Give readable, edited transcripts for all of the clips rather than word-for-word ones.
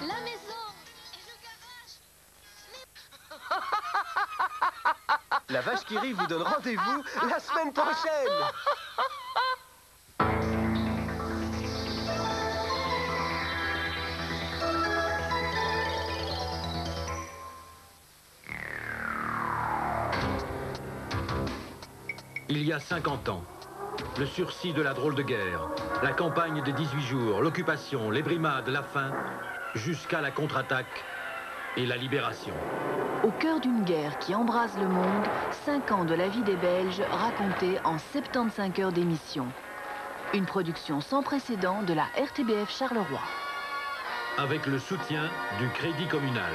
La maison et le garage. La vache qui rit vous donne rendez-vous la semaine prochaine. Il y a 50 ans, le sursis de la drôle de guerre, la campagne de 18 jours, l'occupation, les brimades, la faim, jusqu'à la contre-attaque et la libération. Au cœur d'une guerre qui embrase le monde, 5 ans de la vie des Belges racontés en 75 heures d'émission. Une production sans précédent de la RTBF Charleroi. Avec le soutien du Crédit Communal.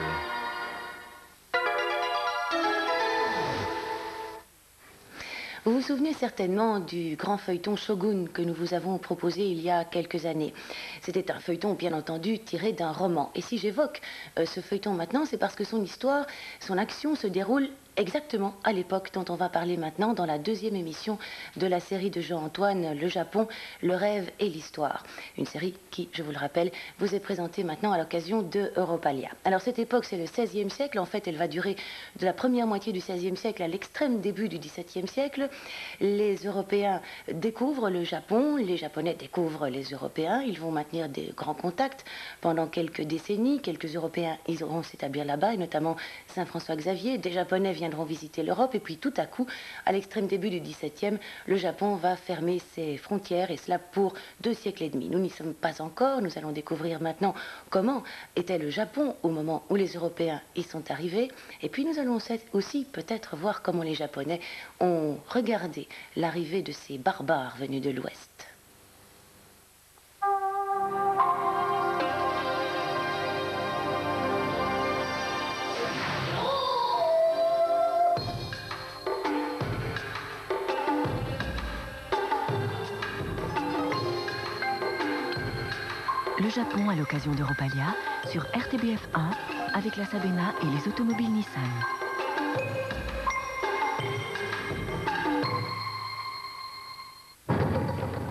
Vous vous souvenez certainement du grand feuilleton Shogun que nous vous avons proposé il y a quelques années. C'était un feuilleton, bien entendu, tiré d'un roman. Et si j'évoque ce feuilleton maintenant, c'est parce que son histoire, son action se déroule exactement à l'époque dont on va parler maintenant dans la deuxième émission de la série de Jean-Antoine, Le Japon, le rêve et l'histoire. Une série qui, je vous le rappelle, vous est présentée maintenant à l'occasion de Europalia. Alors cette époque, c'est le XVIe siècle. En fait, elle va durer de la première moitié du XVIe siècle à l'extrême début du XVIIe siècle. Les Européens découvrent le Japon, les Japonais découvrent les Européens. Ils vont maintenir des grands contacts pendant quelques décennies. Quelques Européens iront s'établir là-bas, et notamment Saint-François-Xavier. Des Japonais viendront visiter l'Europe, et puis tout à coup, à l'extrême début du XVIIe, le Japon va fermer ses frontières, et cela pour 2 siècles et demi. Nous n'y sommes pas encore. Nous allons découvrir maintenant comment était le Japon au moment où les Européens y sont arrivés, et puis nous allons aussi peut-être voir comment les Japonais ont regardé l'arrivée de ces barbares venus de l'Ouest. Le Japon à l'occasion d'Europalia sur RTBF 1 avec la Sabena et les automobiles Nissan.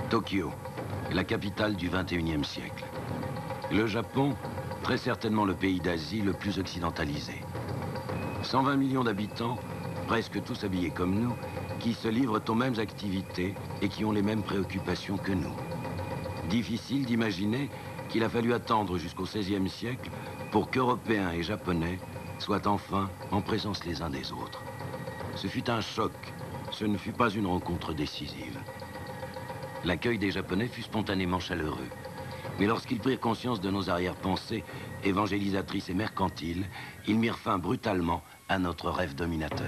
Tokyo, la capitale du XXIe siècle. Le Japon, très certainement le pays d'Asie le plus occidentalisé. 120 millions d'habitants, presque tous habillés comme nous, qui se livrent aux mêmes activités et qui ont les mêmes préoccupations que nous. Difficile d'imaginer qu'il a fallu attendre jusqu'au XVIe siècle pour qu'Européens et Japonais soient enfin en présence les uns des autres. Ce fut un choc, ce ne fut pas une rencontre décisive. L'accueil des Japonais fut spontanément chaleureux. Mais lorsqu'ils prirent conscience de nos arrière-pensées évangélisatrices et mercantiles, ils mirent fin brutalement à notre rêve dominateur.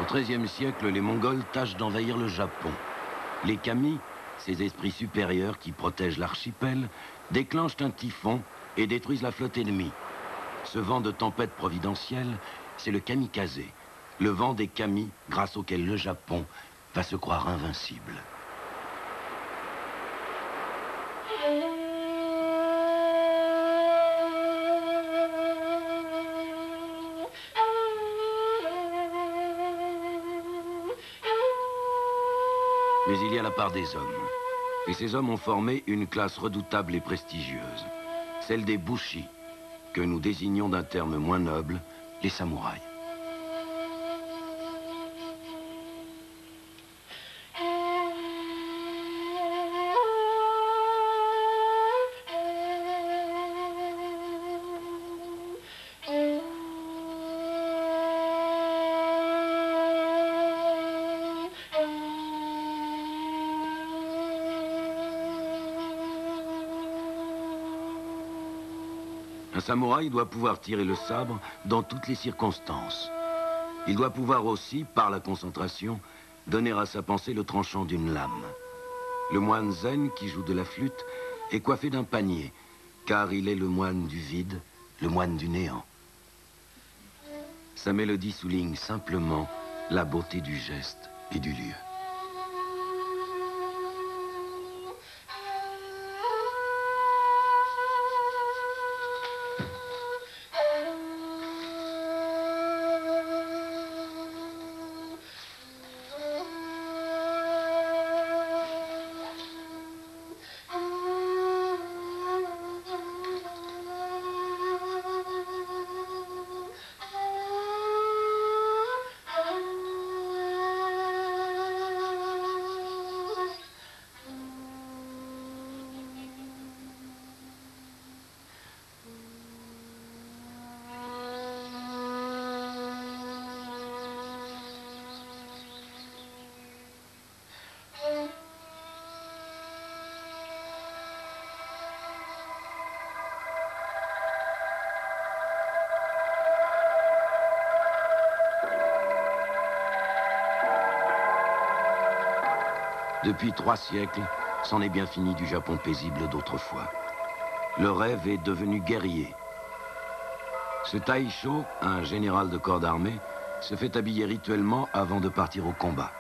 Au XIIIe siècle, les Mongols tâchent d'envahir le Japon. Les Kami, ces esprits supérieurs qui protègent l'archipel, déclenchent un typhon et détruisent la flotte ennemie. Ce vent de tempête providentielle, c'est le kamikaze, le vent des Kami grâce auquel le Japon va se croire invincible. Mais il y a la part des hommes. Et ces hommes ont formé une classe redoutable et prestigieuse. Celle des bushi, que nous désignons d'un terme moins noble, les samouraïs. Un samouraï doit pouvoir tirer le sabre dans toutes les circonstances. Il doit pouvoir aussi, par la concentration, donner à sa pensée le tranchant d'une lame. Le moine zen qui joue de la flûte est coiffé d'un panier, car il est le moine du vide, le moine du néant. Sa mélodie souligne simplement la beauté du geste et du lieu. Depuis 3 siècles, c'en est bien fini du Japon paisible d'autrefois. Le rêve est devenu guerrier. Ce Taisho, un général de corps d'armée, se fait habiller rituellement avant de partir au combat.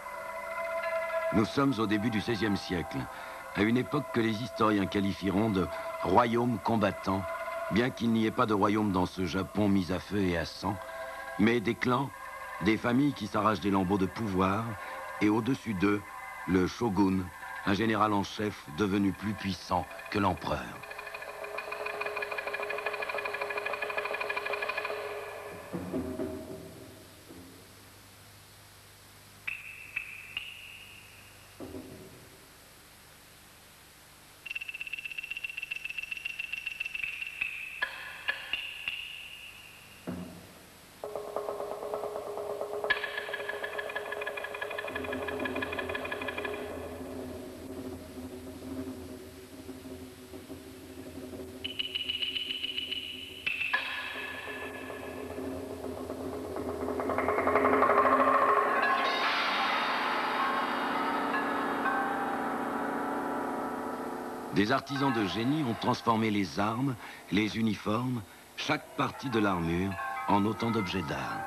Nous sommes au début du XVIe siècle, à une époque que les historiens qualifieront de royaume combattant, bien qu'il n'y ait pas de royaume dans ce Japon mis à feu et à sang, mais des clans, des familles qui s'arrachent des lambeaux de pouvoir, et au-dessus d'eux, le shogun, un général en chef devenu plus puissant que l'empereur. Des artisans de génie ont transformé les armes, les uniformes, chaque partie de l'armure en autant d'objets d'art.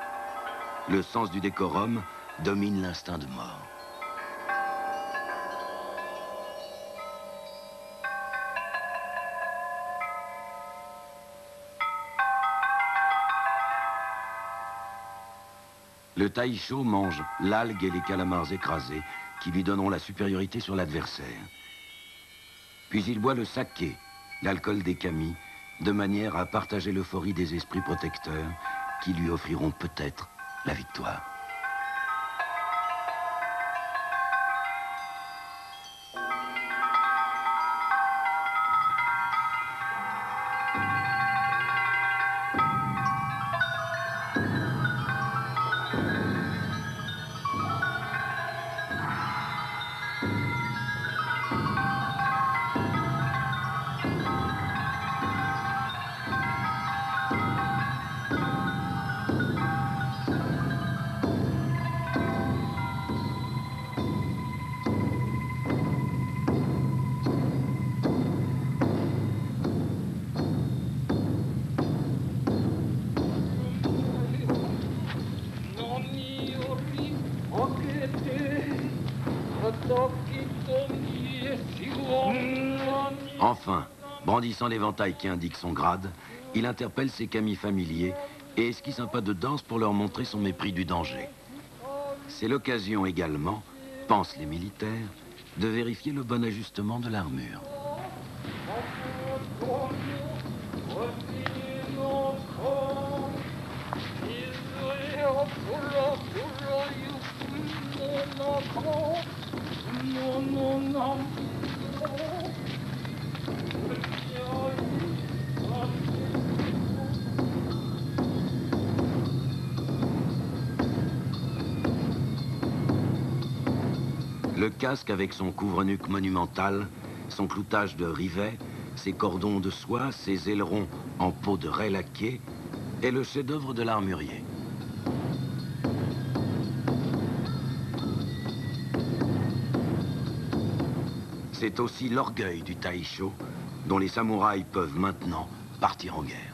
Le sens du décorum domine l'instinct de mort. Le Taisho mange l'algue et les calamars écrasés qui lui donneront la supériorité sur l'adversaire. Puis il boit le saké, l'alcool des kami, de manière à partager l'euphorie des esprits protecteurs qui lui offriront peut-être la victoire. Enfin, brandissant l'éventail qui indique son grade, il interpelle ses camis familiers et esquisse un pas de danse pour leur montrer son mépris du danger. C'est l'occasion également, pensent les militaires, de vérifier le bon ajustement de l'armure. Le casque avec son couvre-nuque monumental, son cloutage de rivets, ses cordons de soie, ses ailerons en peau de raie laquée, est le chef-d'œuvre de l'armurier. C'est aussi l'orgueil du Taisho, dont les samouraïs peuvent maintenant partir en guerre.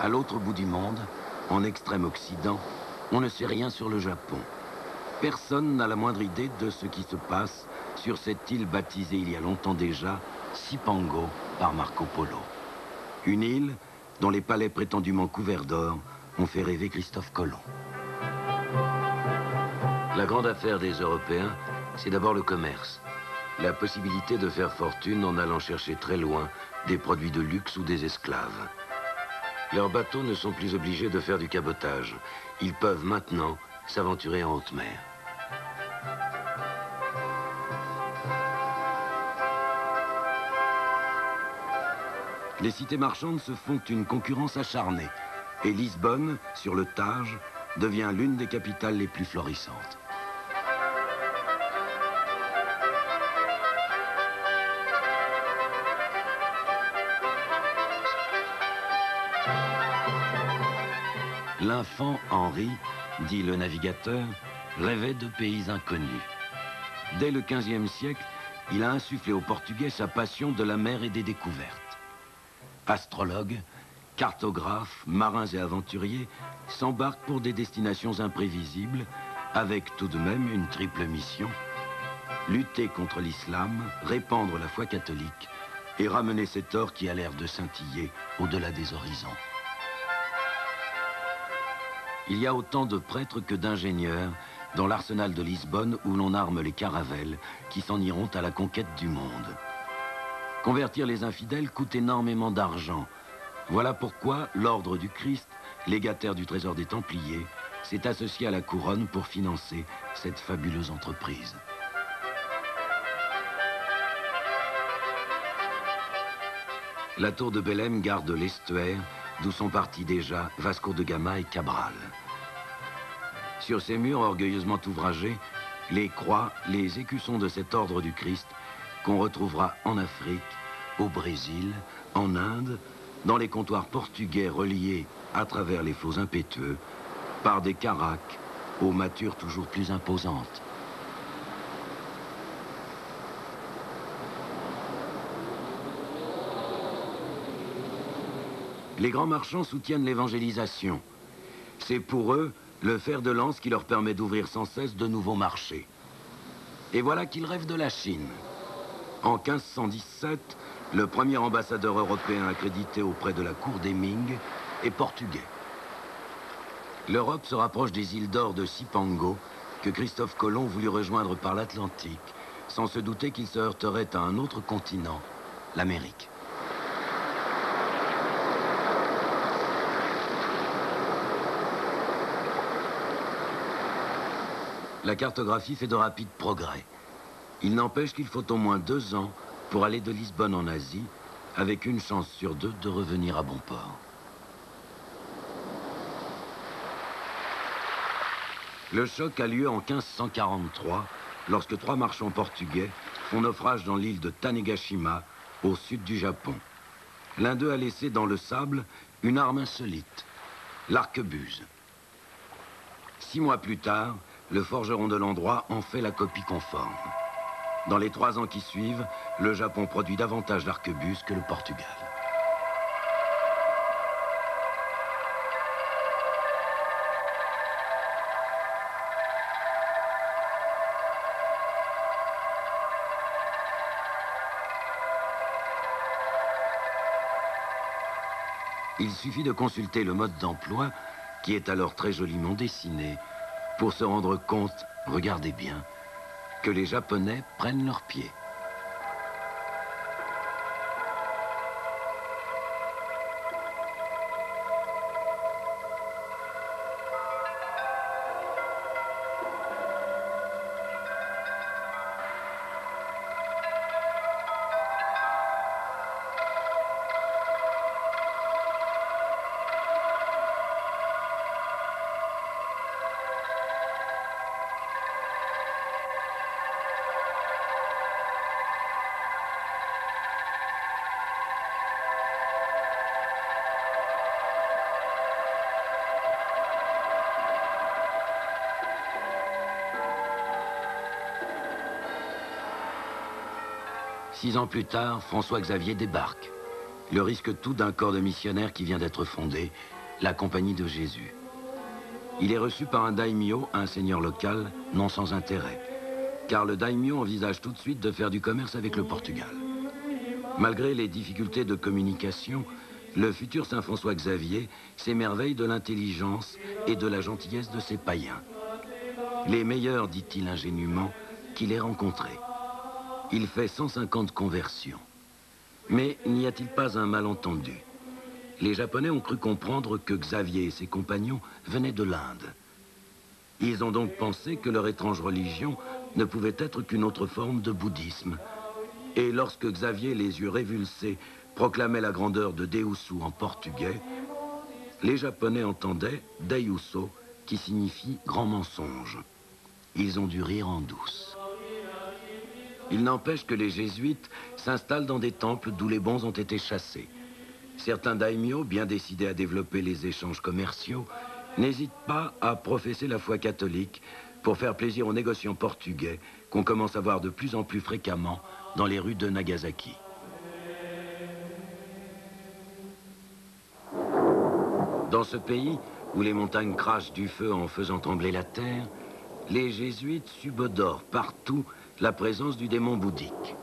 À l'autre bout du monde, en extrême occident, on ne sait rien sur le Japon. Personne n'a la moindre idée de ce qui se passe sur cette île baptisée il y a longtemps déjà Cipango par Marco Polo. Une île dont les palais prétendument couverts d'or ont fait rêver Christophe Colomb. La grande affaire des Européens, c'est d'abord le commerce. La possibilité de faire fortune en allant chercher très loin des produits de luxe ou des esclaves. Leurs bateaux ne sont plus obligés de faire du cabotage. Ils peuvent maintenant s'aventurer en haute mer. Les cités marchandes se font une concurrence acharnée. Et Lisbonne, sur le Tage, devient l'une des capitales les plus florissantes. L'infant Henri, dit le navigateur, rêvait de pays inconnus. Dès le XVe siècle, il a insufflé aux Portugais sa passion de la mer et des découvertes. Astrologues, cartographes, marins et aventuriers s'embarquent pour des destinations imprévisibles, avec tout de même une triple mission: lutter contre l'islam, répandre la foi catholique et ramener cet or qui a l'air de scintiller au-delà des horizons. Il y a autant de prêtres que d'ingénieurs dans l'arsenal de Lisbonne où l'on arme les caravelles qui s'en iront à la conquête du monde. Convertir les infidèles coûte énormément d'argent. Voilà pourquoi l'Ordre du Christ, légataire du trésor des Templiers, s'est associé à la couronne pour financer cette fabuleuse entreprise. La tour de Belém garde l'estuaire d'où sont partis déjà Vasco de Gama et Cabral. Sur ces murs orgueilleusement ouvragés, les croix, les écussons de cet ordre du Christ qu'on retrouvera en Afrique, au Brésil, en Inde, dans les comptoirs portugais reliés à travers les flots impétueux par des caracs aux mâtures toujours plus imposantes. Les grands marchands soutiennent l'évangélisation. C'est pour eux le fer de lance qui leur permet d'ouvrir sans cesse de nouveaux marchés. Et voilà qu'ils rêvent de la Chine. En 1517, le premier ambassadeur européen accrédité auprès de la cour des Ming est portugais. L'Europe se rapproche des îles d'or de Cipango que Christophe Colomb voulut rejoindre par l'Atlantique, sans se douter qu'il se heurterait à un autre continent, l'Amérique. La cartographie fait de rapides progrès. Il n'empêche qu'il faut au moins 2 ans pour aller de Lisbonne en Asie, avec une chance sur 2 de revenir à bon port. Le choc a lieu en 1543, lorsque 3 marchands portugais font naufrage dans l'île de Tanegashima, au sud du Japon. L'un d'eux a laissé dans le sable une arme insolite, l'arquebuse. 6 mois plus tard, le forgeron de l'endroit en fait la copie conforme. Dans les 3 ans qui suivent, le Japon produit davantage d'arquebuses que le Portugal. Il suffit de consulter le mode d'emploi qui est alors très joliment dessiné, pour se rendre compte, regardez bien, que les Japonais prennent leurs pieds. Six ans plus tard, François-Xavier débarque. Le risque tout d'un corps de missionnaires qui vient d'être fondé, la Compagnie de Jésus. Il est reçu par un daimyo, un seigneur local, non sans intérêt, car le daimyo envisage tout de suite de faire du commerce avec le Portugal. Malgré les difficultés de communication, le futur Saint François-Xavier s'émerveille de l'intelligence et de la gentillesse de ses païens. Les meilleurs, dit-il ingénument, qu'il ait rencontrés. Il fait 150 conversions. Mais n'y a-t-il pas un malentendu? Les Japonais ont cru comprendre que Xavier et ses compagnons venaient de l'Inde. Ils ont donc pensé que leur étrange religion ne pouvait être qu'une autre forme de bouddhisme. Et lorsque Xavier, les yeux révulsés, proclamait la grandeur de Deussu en portugais, les Japonais entendaient Deiuso, qui signifie grand mensonge. Ils ont dû rire en douce. Il n'empêche que les jésuites s'installent dans des temples d'où les bons ont été chassés. Certains daimyos, bien décidés à développer les échanges commerciaux, n'hésitent pas à professer la foi catholique pour faire plaisir aux négociants portugais qu'on commence à voir de plus en plus fréquemment dans les rues de Nagasaki. Dans ce pays, où les montagnes crachent du feu en faisant trembler la terre, les jésuites subodorent partout la présence du démon bouddhique.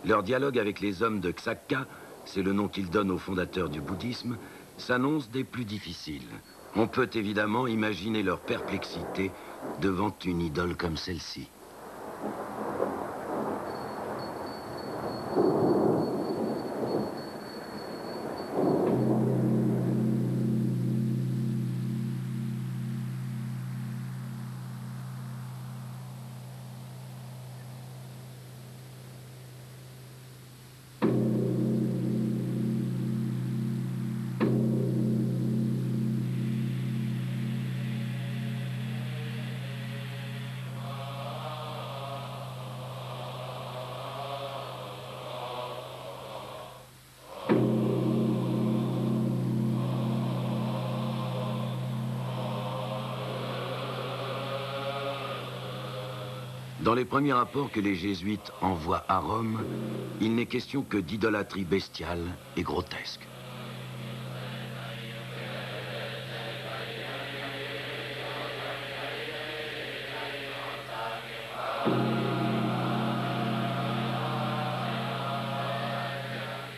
Leur dialogue avec les hommes de Xakka, c'est le nom qu'ils donnent aux fondateurs du bouddhisme, s'annonce des plus difficiles. On peut évidemment imaginer leur perplexité devant une idole comme celle-ci. Dans les premiers rapports que les jésuites envoient à Rome, il n'est question que d'idolâtrie bestiale et grotesque.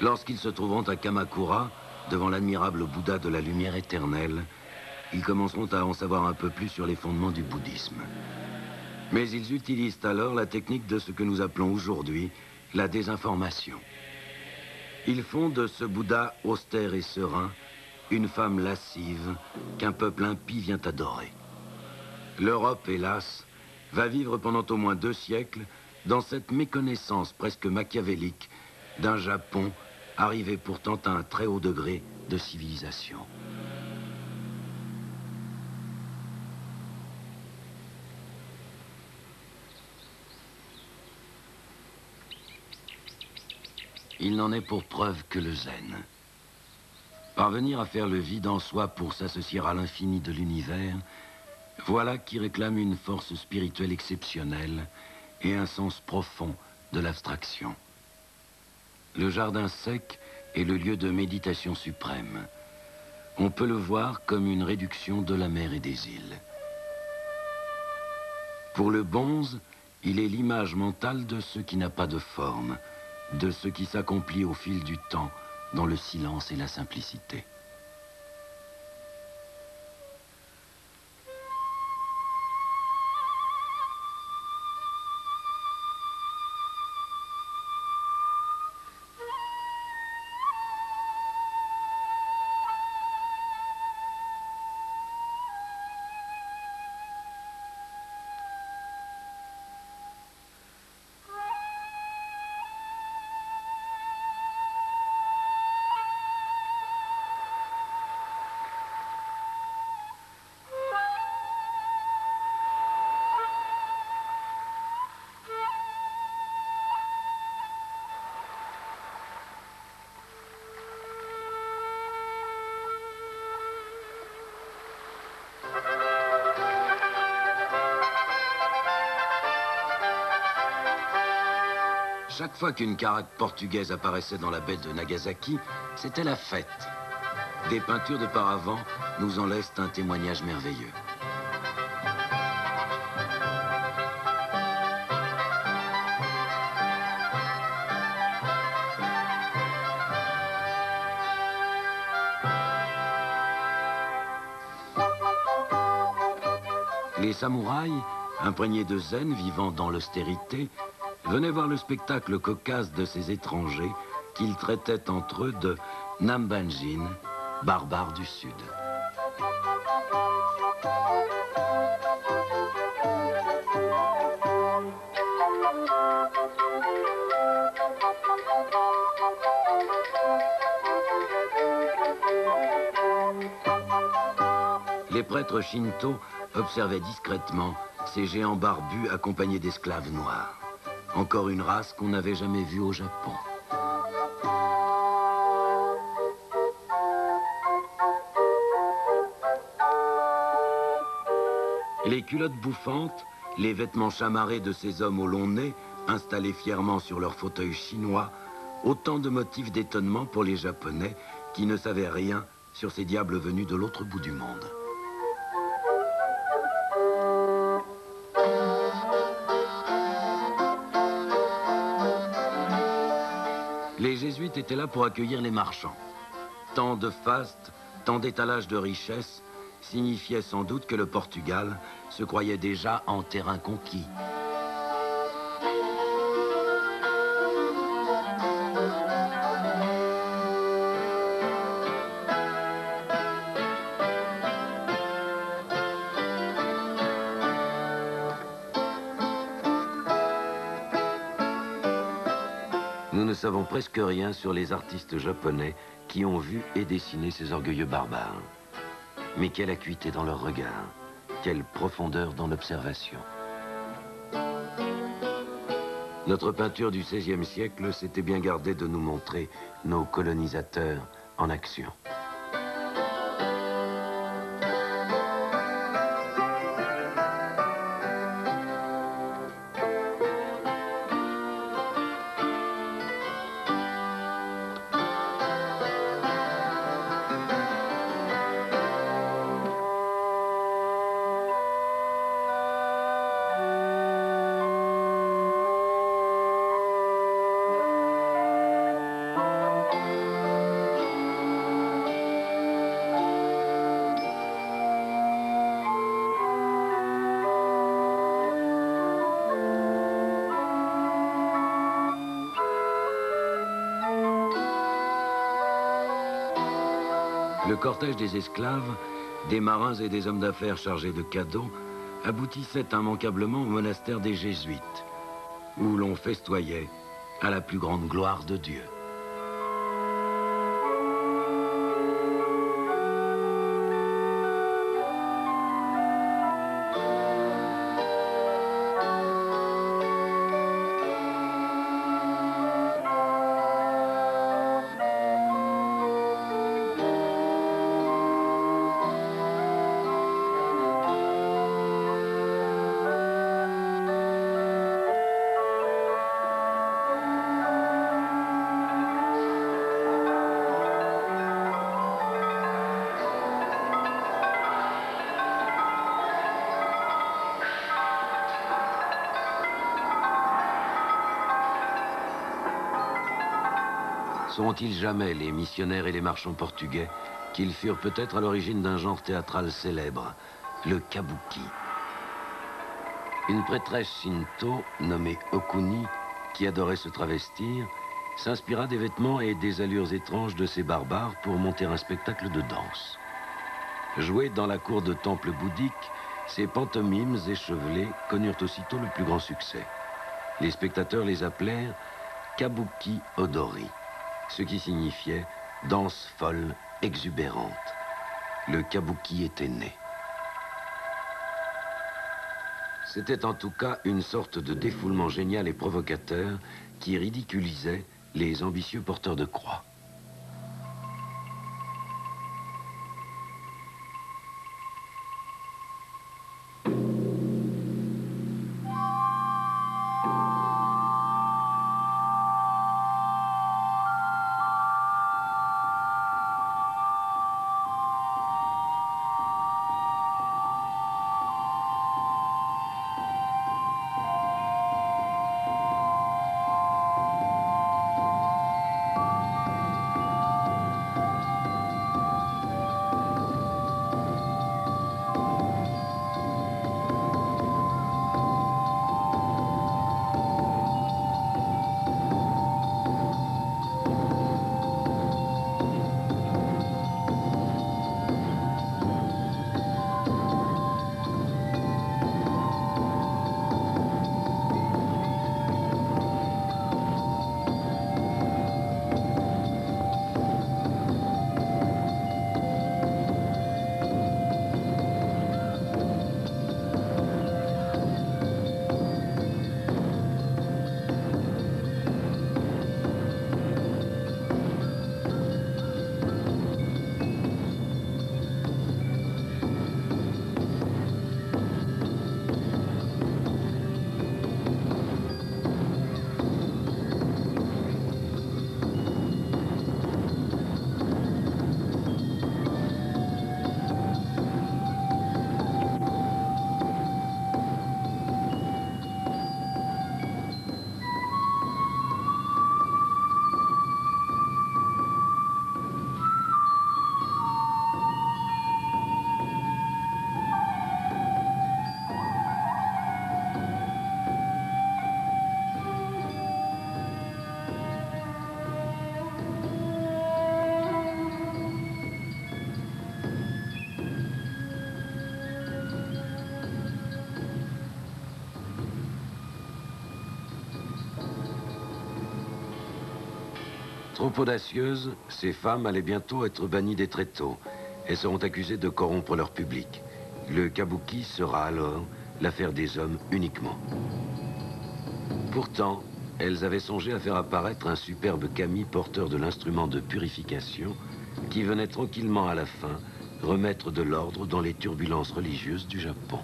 Lorsqu'ils se trouveront à Kamakura, devant l'admirable Bouddha de la lumière éternelle, ils commenceront à en savoir un peu plus sur les fondements du bouddhisme. Mais ils utilisent alors la technique de ce que nous appelons aujourd'hui la désinformation. Ils font de ce Bouddha austère et serein une femme lascive qu'un peuple impie vient adorer. L'Europe, hélas, va vivre pendant au moins 2 siècles dans cette méconnaissance presque machiavélique d'un Japon arrivé pourtant à un très haut degré de civilisation. Il n'en est pour preuve que le zen. Parvenir à faire le vide en soi pour s'associer à l'infini de l'univers, voilà qui réclame une force spirituelle exceptionnelle et un sens profond de l'abstraction. Le jardin sec est le lieu de méditation suprême. On peut le voir comme une réduction de la mer et des îles. Pour le bonze, il est l'image mentale de ce qui n'a pas de forme, de ce qui s'accomplit au fil du temps dans le silence et la simplicité. Chaque fois qu'une caraque portugaise apparaissait dans la baie de Nagasaki, c'était la fête. Des peintures de paravent nous en laissent un témoignage merveilleux. Les samouraïs, imprégnés de zen, vivant dans l'austérité, venaient voir le spectacle cocasse de ces étrangers qu'ils traitaient entre eux de Nambanjin, barbares du Sud. Les prêtres shinto observaient discrètement ces géants barbus accompagnés d'esclaves noirs. Encore une race qu'on n'avait jamais vue au Japon. Les culottes bouffantes, les vêtements chamarrés de ces hommes au long nez, installés fièrement sur leurs fauteuils chinois, autant de motifs d'étonnement pour les Japonais qui ne savaient rien sur ces diables venus de l'autre bout du monde. Les jésuites étaient là pour accueillir les marchands. Tant de fastes, tant d'étalage de richesses signifiait sans doute que le Portugal se croyait déjà en terrain conquis. Nous ne savons presque rien sur les artistes japonais qui ont vu et dessiné ces orgueilleux barbares. Mais quelle acuité dans leur regard, quelle profondeur dans l'observation. Notre peinture du XVIe siècle s'était bien gardée de nous montrer nos colonisateurs en action. Le cortège des esclaves, des marins et des hommes d'affaires chargés de cadeaux aboutissait immanquablement au monastère des Jésuites, où l'on festoyait à la plus grande gloire de Dieu. Sauront-ils jamais, les missionnaires et les marchands portugais, qu'ils furent peut-être à l'origine d'un genre théâtral célèbre, le kabuki. Une prêtresse shinto nommée Okuni, qui adorait se travestir, s'inspira des vêtements et des allures étranges de ces barbares pour monter un spectacle de danse. Joués dans la cour de temples bouddhiques, ces pantomimes échevelées connurent aussitôt le plus grand succès. Les spectateurs les appelèrent Kabuki Odori, ce qui signifiait danse folle, exubérante. Le kabuki était né. C'était en tout cas une sorte de défoulement génial et provocateur qui ridiculisait les ambitieux porteurs de croix. Trop audacieuses, ces femmes allaient bientôt être bannies des tréteaux. Elles seront accusées de corrompre leur public. Le kabuki sera alors l'affaire des hommes uniquement. Pourtant, elles avaient songé à faire apparaître un superbe kami porteur de l'instrument de purification qui venait tranquillement à la fin remettre de l'ordre dans les turbulences religieuses du Japon.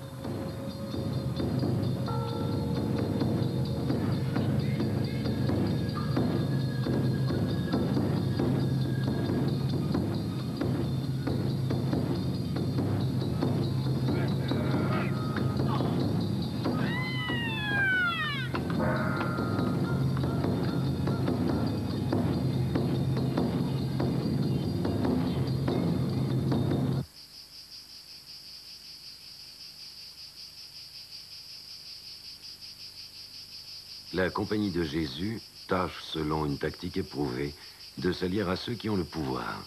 La Compagnie de Jésus tâche, selon une tactique éprouvée, de s'allier à ceux qui ont le pouvoir,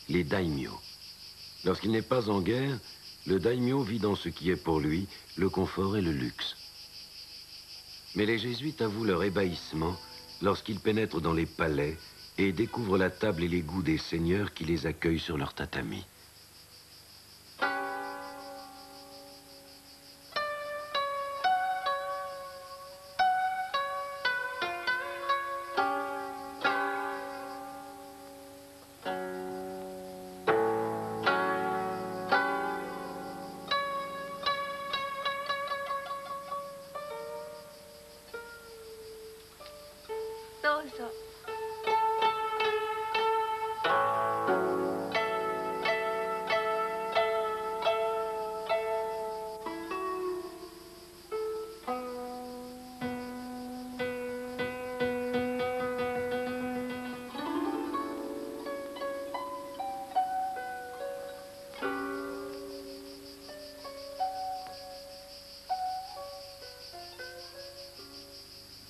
les daimyo. Lorsqu'il n'est pas en guerre, le daimyo vit dans ce qui est pour lui le confort et le luxe. Mais les jésuites avouent leur ébahissement lorsqu'ils pénètrent dans les palais et découvrent la table et les goûts des seigneurs qui les accueillent sur leur tatami.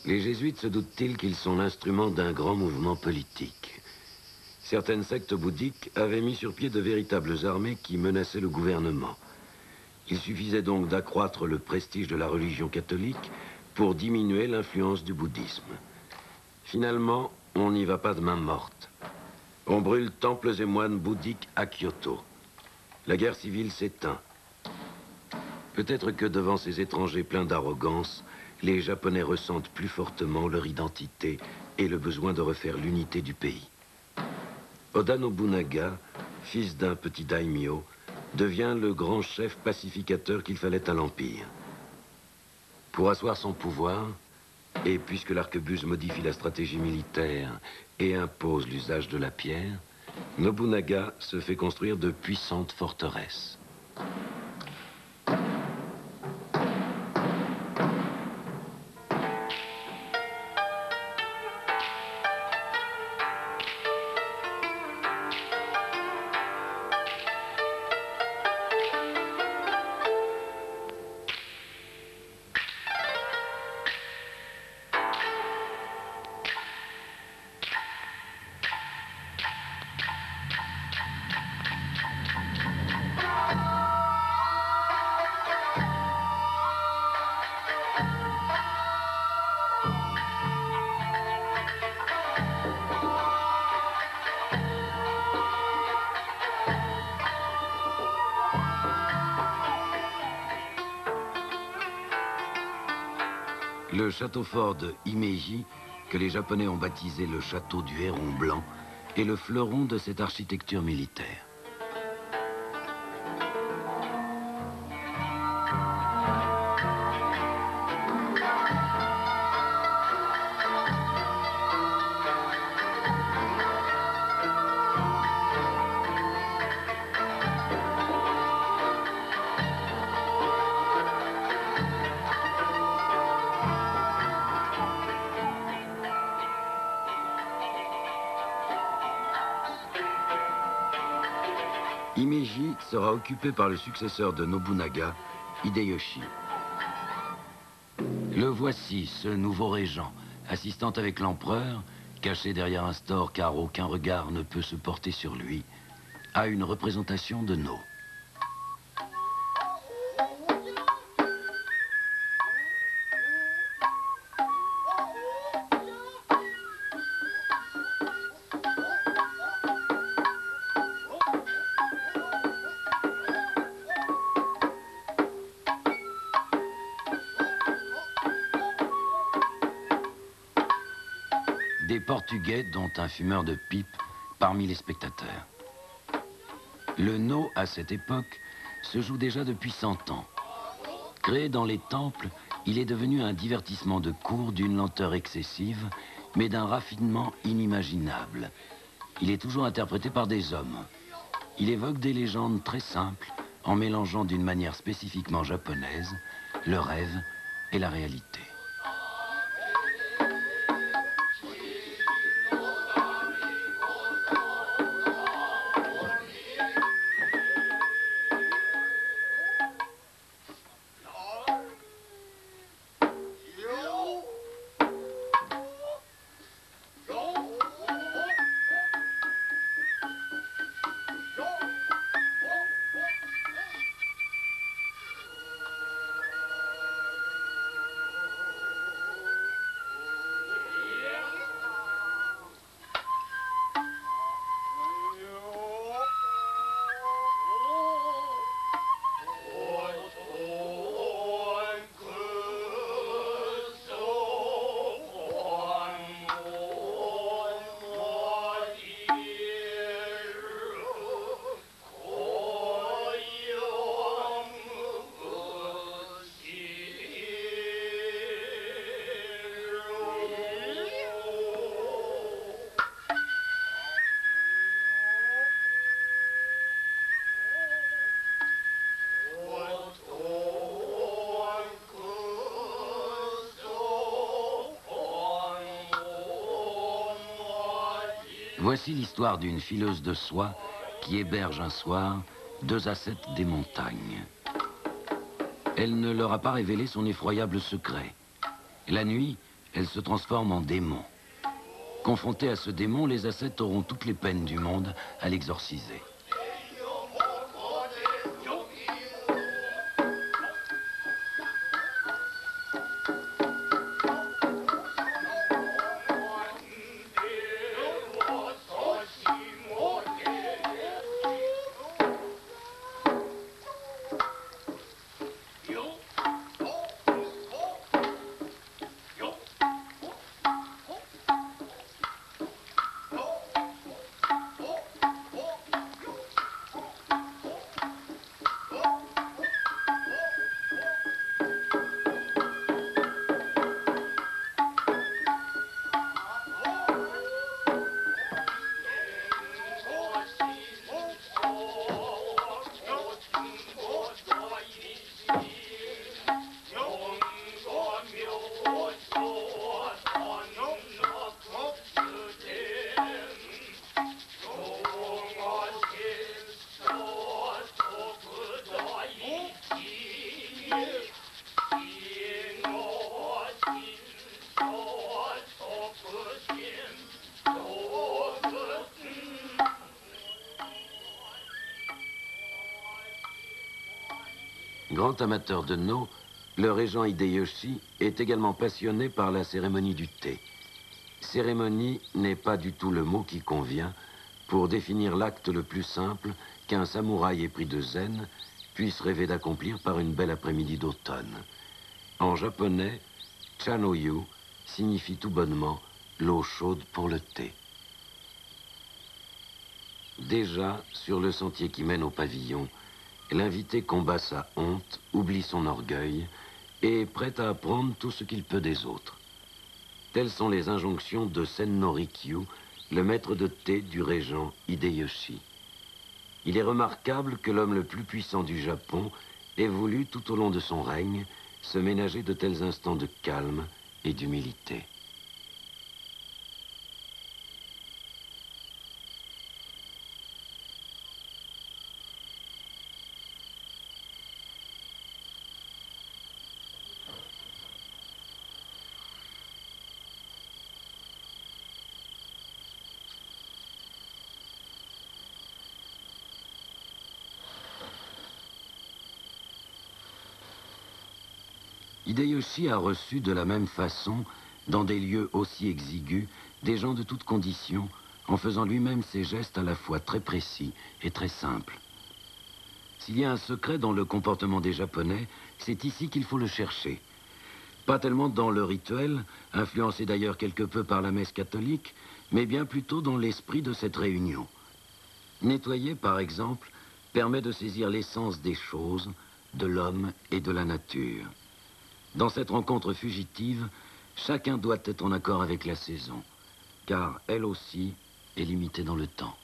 Les jésuites se doutent-ils qu'ils sont l'instrument d'un grand mouvement politique? Certaines sectes bouddhiques avaient mis sur pied de véritables armées qui menaçaient le gouvernement. Il suffisait donc d'accroître le prestige de la religion catholique pour diminuer l'influence du bouddhisme. Finalement, on n'y va pas de main morte. On brûle temples et moines bouddhiques à Kyoto. La guerre civile s'éteint. Peut-être que devant ces étrangers pleins d'arrogance, les Japonais ressentent plus fortement leur identité et le besoin de refaire l'unité du pays. Oda Nobunaga, fils d'un petit daimyo, devient le grand chef pacificateur qu'il fallait à l'Empire. Pour asseoir son pouvoir, et puisque l'arquebuse modifie la stratégie militaire et impose l'usage de la pierre, Nobunaga se fait construire de puissantes forteresses. Le château fort de Himeji, que les Japonais ont baptisé le château du Héron Blanc, est le fleuron de cette architecture militaire. Himeji sera occupé par le successeur de Nobunaga, Hideyoshi. Le voici, ce nouveau régent, assistant avec l'empereur, caché derrière un store car aucun regard ne peut se porter sur lui, à une représentation de No. des Portugais, dont un fumeur de pipe, parmi les spectateurs. Le no, à cette époque, se joue déjà depuis 100 ans. Créé dans les temples, il est devenu un divertissement de cour d'une lenteur excessive, mais d'un raffinement inimaginable. Il est toujours interprété par des hommes. Il évoque des légendes très simples, en mélangeant d'une manière spécifiquement japonaise le rêve et la réalité. Voici l'histoire d'une fileuse de soie qui héberge un soir 2 ascètes des montagnes. Elle ne leur a pas révélé son effroyable secret. La nuit, elle se transforme en démon. Confrontés à ce démon, les ascètes auront toutes les peines du monde à l'exorciser. Grand amateur de no, le régent Hideyoshi est également passionné par la cérémonie du thé. Cérémonie n'est pas du tout le mot qui convient pour définir l'acte le plus simple qu'un samouraï épris de zen puisse rêver d'accomplir par une belle après-midi d'automne. En japonais, chanoyu signifie tout bonnement l'eau chaude pour le thé. Déjà, sur le sentier qui mène au pavillon, l'invité combat sa honte, oublie son orgueil et est prêt à apprendre tout ce qu'il peut des autres. Telles sont les injonctions de Senno Rikyu, le maître de thé du régent Hideyoshi. Il est remarquable que l'homme le plus puissant du Japon ait voulu, tout au long de son règne, se ménager de tels instants de calme et d'humilité. Hideyoshi a reçu de la même façon, dans des lieux aussi exigus, des gens de toutes conditions, en faisant lui-même ses gestes à la fois très précis et très simples. S'il y a un secret dans le comportement des Japonais, c'est ici qu'il faut le chercher. Pas tellement dans le rituel, influencé d'ailleurs quelque peu par la messe catholique, mais bien plutôt dans l'esprit de cette réunion. Nettoyer, par exemple, permet de saisir l'essence des choses, de l'homme et de la nature. Dans cette rencontre fugitive, chacun doit être en accord avec la saison, car elle aussi est limitée dans le temps.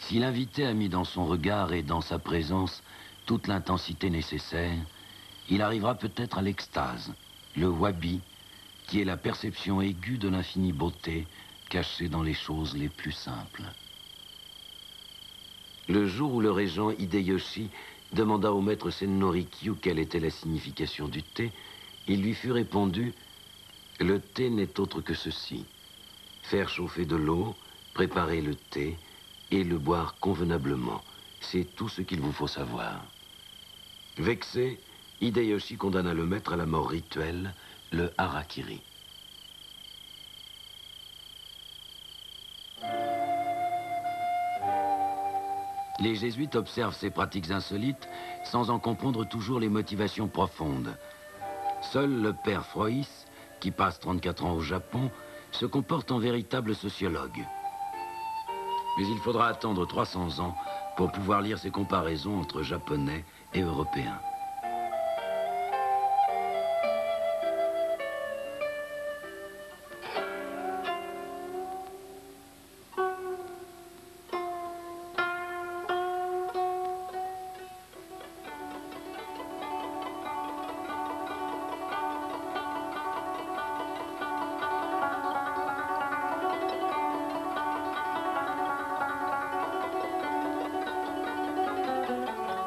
Si l'invité a mis dans son regard et dans sa présence toute l'intensité nécessaire, il arrivera peut-être à l'extase, le wabi, qui est la perception aiguë de l'infinie beauté cachée dans les choses les plus simples. Le jour où le régent Hideyoshi demanda au maître Senno Rikyu quelle était la signification du thé, il lui fut répondu « Le thé n'est autre que ceci. Faire chauffer de l'eau, préparer le thé, et le boire convenablement. C'est tout ce qu'il vous faut savoir. » Vexé, Hideyoshi condamna le maître à la mort rituelle, le harakiri. Les jésuites observent ces pratiques insolites sans en comprendre toujours les motivations profondes. Seul le père Frois, qui passe 34 ans au Japon, se comporte en véritable sociologue. Mais il faudra attendre 300 ans pour pouvoir lire ces comparaisons entre Japonais et Européens.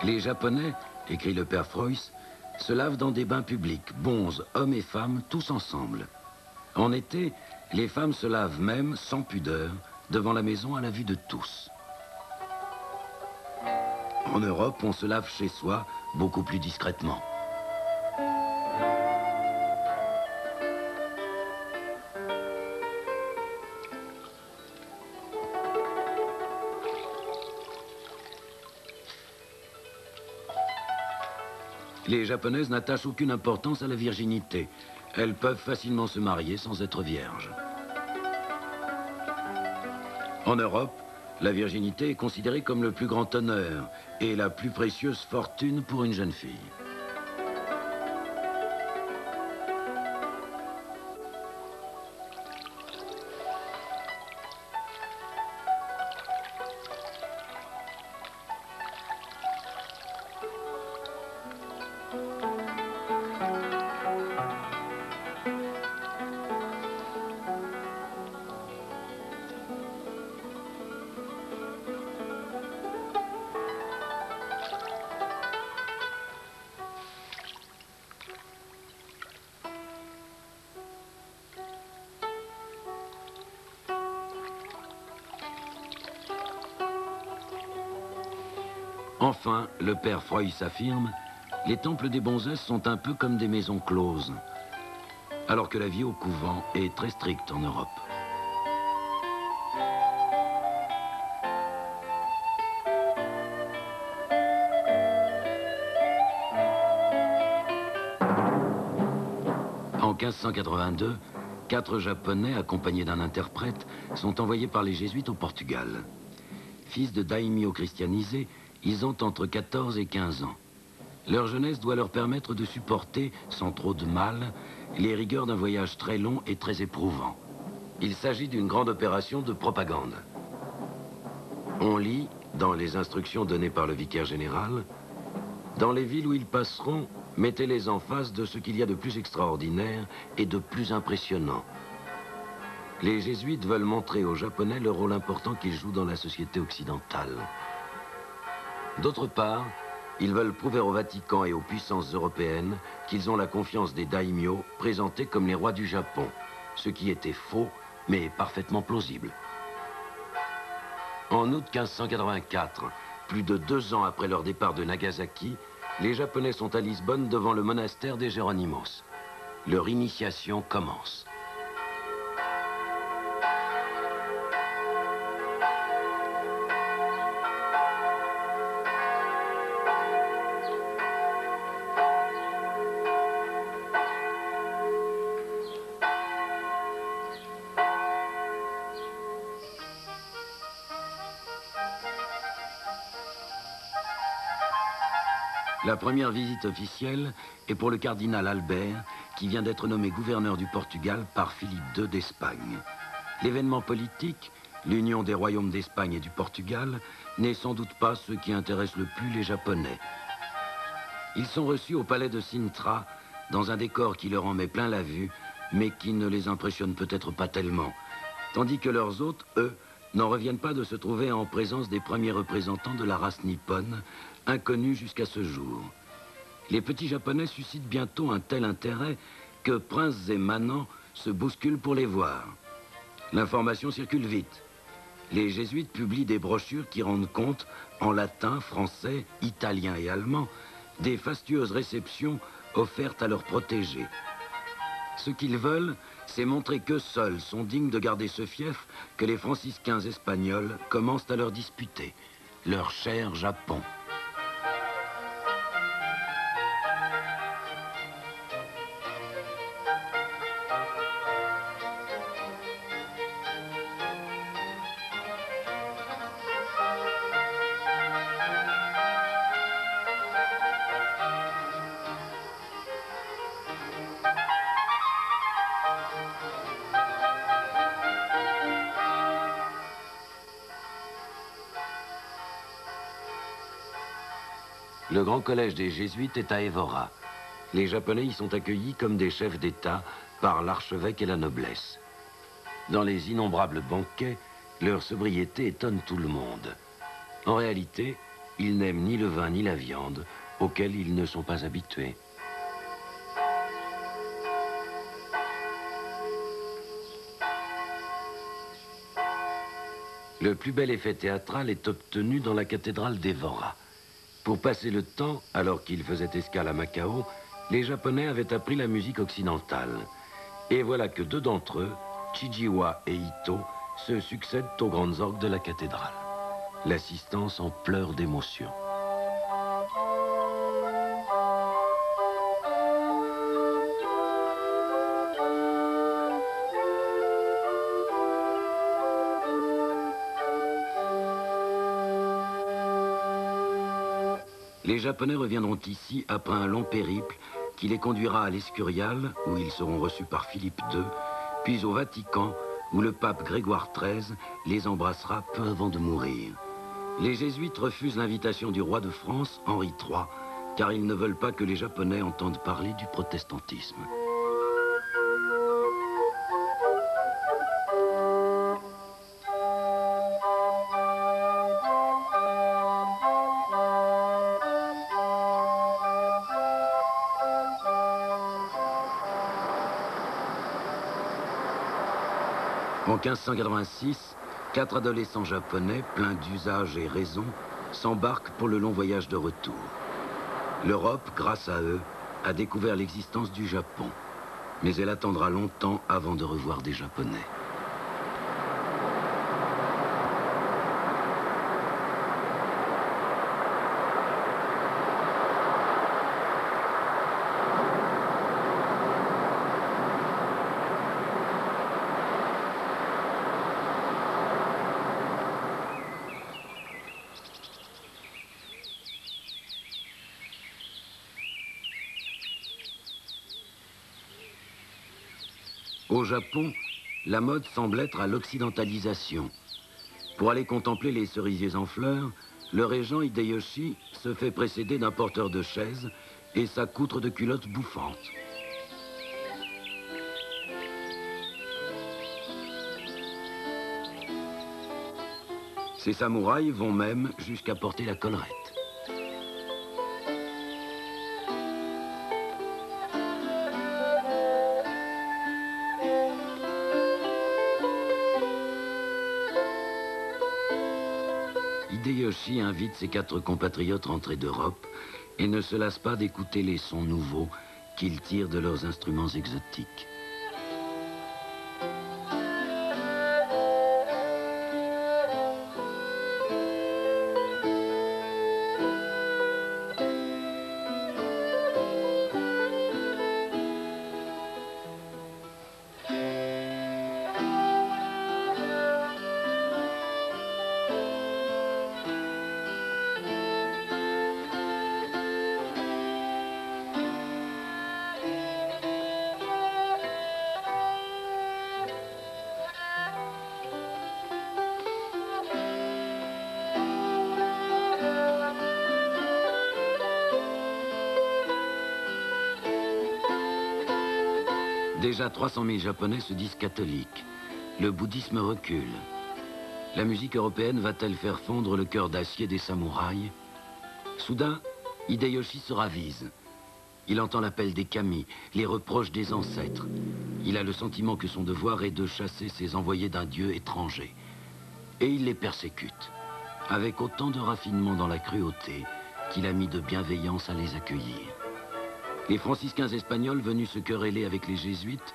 Les Japonais, écrit le père Frois, se lavent dans des bains publics, bonzes, hommes et femmes, tous ensemble. En été, les femmes se lavent même, sans pudeur, devant la maison à la vue de tous. En Europe, on se lave chez soi, beaucoup plus discrètement. Les Japonaises n'attachent aucune importance à la virginité. Elles peuvent facilement se marier sans être vierges. En Europe, la virginité est considérée comme le plus grand honneur et la plus précieuse fortune pour une jeune fille. Enfin, le père Frois affirme, les temples des bonzesses sont un peu comme des maisons closes, alors que la vie au couvent est très stricte en Europe. 1582, 4 Japonais, accompagnés d'un interprète, sont envoyés par les Jésuites au Portugal. Fils de daimyo christianisés, ils ont entre 14 et 15 ans. Leur jeunesse doit leur permettre de supporter, sans trop de mal, les rigueurs d'un voyage très long et très éprouvant. Il s'agit d'une grande opération de propagande. On lit, dans les instructions données par le vicaire général, « Dans les villes où ils passeront, mettez-les en face de ce qu'il y a de plus extraordinaire et de plus impressionnant. » Les jésuites veulent montrer aux Japonais le rôle important qu'ils jouent dans la société occidentale. D'autre part, ils veulent prouver au Vatican et aux puissances européennes qu'ils ont la confiance des daimyo présentés comme les rois du Japon, ce qui était faux, mais parfaitement plausible. En août 1584, plus de 2 ans après leur départ de Nagasaki, les Japonais sont à Lisbonne devant le monastère des Géronimos. Leur initiation commence. La première visite officielle est pour le cardinal Albert, qui vient d'être nommé gouverneur du Portugal par Philippe II d'Espagne. L'événement politique, l'union des royaumes d'Espagne et du Portugal, n'est sans doute pas ce qui intéresse le plus les Japonais. Ils sont reçus au palais de Sintra, dans un décor qui leur en met plein la vue, mais qui ne les impressionne peut-être pas tellement. Tandis que leurs hôtes, eux, n'en reviennent pas de se trouver en présence des premiers représentants de la race nippone, inconnus jusqu'à ce jour. Les petits Japonais suscitent bientôt un tel intérêt que princes et manants se bousculent pour les voir. L'information circule vite. Les jésuites publient des brochures qui rendent compte, en latin, français, italien et allemand, des fastueuses réceptions offertes à leurs protégés. Ce qu'ils veulent, c'est montrer qu'eux seuls sont dignes de garder ce fief que les franciscains espagnols commencent à leur disputer, leur cher Japon. Le grand collège des Jésuites est à Évora. Les Japonais y sont accueillis comme des chefs d'État par l'archevêque et la noblesse. Dans les innombrables banquets, leur sobriété étonne tout le monde. En réalité, ils n'aiment ni le vin ni la viande, auxquels ils ne sont pas habitués. Le plus bel effet théâtral est obtenu dans la cathédrale d'Évora. Pour passer le temps, alors qu'ils faisaient escale à Macao, les Japonais avaient appris la musique occidentale. Et voilà que 2 d'entre eux, Chijiwa et Ito, se succèdent aux grandes orgues de la cathédrale. L'assistance en pleure d'émotion. Les Japonais reviendront ici après un long périple qui les conduira à l'Escurial, où ils seront reçus par Philippe II, puis au Vatican, où le pape Grégoire XIII les embrassera peu avant de mourir. Les jésuites refusent l'invitation du roi de France, Henri III, car ils ne veulent pas que les Japonais entendent parler du protestantisme. En 1586, 4 adolescents japonais, pleins d'usage et raison, s'embarquent pour le long voyage de retour. L'Europe, grâce à eux, a découvert l'existence du Japon. Mais elle attendra longtemps avant de revoir des Japonais. Au Japon, la mode semble être à l'occidentalisation. Pour aller contempler les cerisiers en fleurs, le régent Hideyoshi se fait précéder d'un porteur de chaise et s'accoutre de culottes bouffantes. Ces samouraïs vont même jusqu'à porter la collerette. Hideyoshi invite ses 4 compatriotes rentrés d'Europe et ne se lasse pas d'écouter les sons nouveaux qu'ils tirent de leurs instruments exotiques. Déjà 300 000 Japonais se disent catholiques. Le bouddhisme recule. La musique européenne va-t-elle faire fondre le cœur d'acier des samouraïs? Soudain, Hideyoshi se ravise. Il entend l'appel des kami, les reproches des ancêtres. Il a le sentiment que son devoir est de chasser ces envoyés d'un dieu étranger. Et il les persécute, avec autant de raffinement dans la cruauté qu'il a mis de bienveillance à les accueillir. Les franciscains espagnols venus se quereller avec les jésuites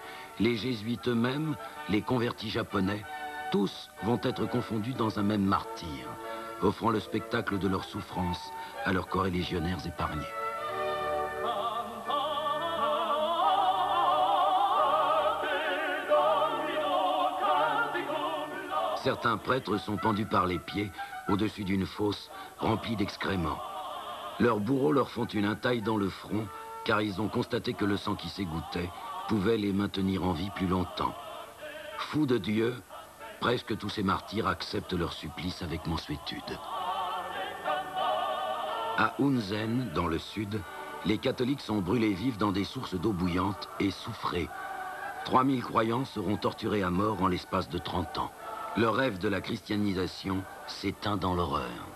eux-mêmes, les convertis japonais, tous vont être confondus dans un même martyre, offrant le spectacle de leur souffrance à leurs corélégionnaires épargnés. Certains prêtres sont pendus par les pieds au-dessus d'une fosse remplie d'excréments. Leurs bourreaux leur font une entaille dans le front car ils ont constaté que le sang qui s'égouttait pouvait les maintenir en vie plus longtemps. Fous de Dieu, presque tous ces martyrs acceptent leur supplice avec mansuétude. À Unzen, dans le sud, les catholiques sont brûlés vifs dans des sources d'eau bouillante et soufrés. 3000 croyants seront torturés à mort en l'espace de 30 ans. Le rêve de la christianisation s'éteint dans l'horreur.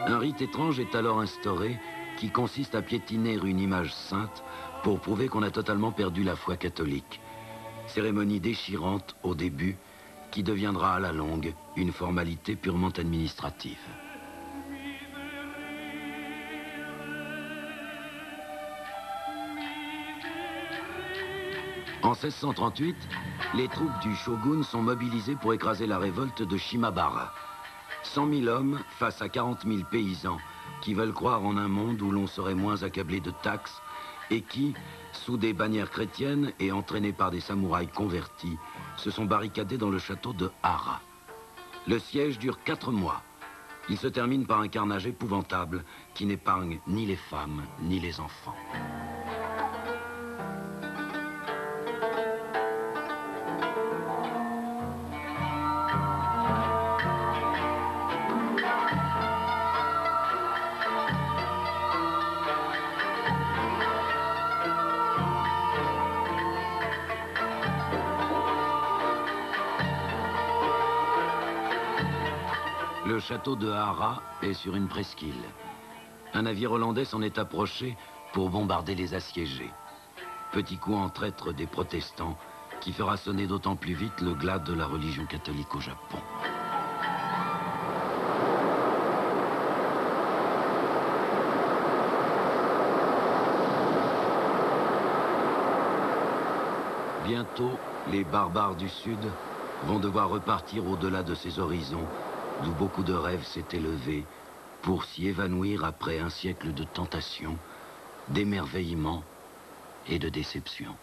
Un rite étrange est alors instauré qui consiste à piétiner une image sainte pour prouver qu'on a totalement perdu la foi catholique. Cérémonie déchirante au début qui deviendra à la longue une formalité purement administrative. En 1638, les troupes du shogun sont mobilisées pour écraser la révolte de Shimabara. 100 000 hommes face à 40 000 paysans qui veulent croire en un monde où l'on serait moins accablé de taxes et qui, sous des bannières chrétiennes et entraînés par des samouraïs convertis, se sont barricadés dans le château de Hara. Le siège dure 4 mois. Il se termine par un carnage épouvantable qui n'épargne ni les femmes ni les enfants. Le château de Hara est sur une presqu'île. Un navire hollandais s'en est approché pour bombarder les assiégés. petit coup en traître des protestants qui fera sonner d'autant plus vite le glas de la religion catholique au Japon. Bientôt, les barbares du Sud vont devoir repartir au-delà de ces horizons d'où beaucoup de rêves s'étaient levés pour s'y évanouir après un siècle de tentation, d'émerveillement et de déception.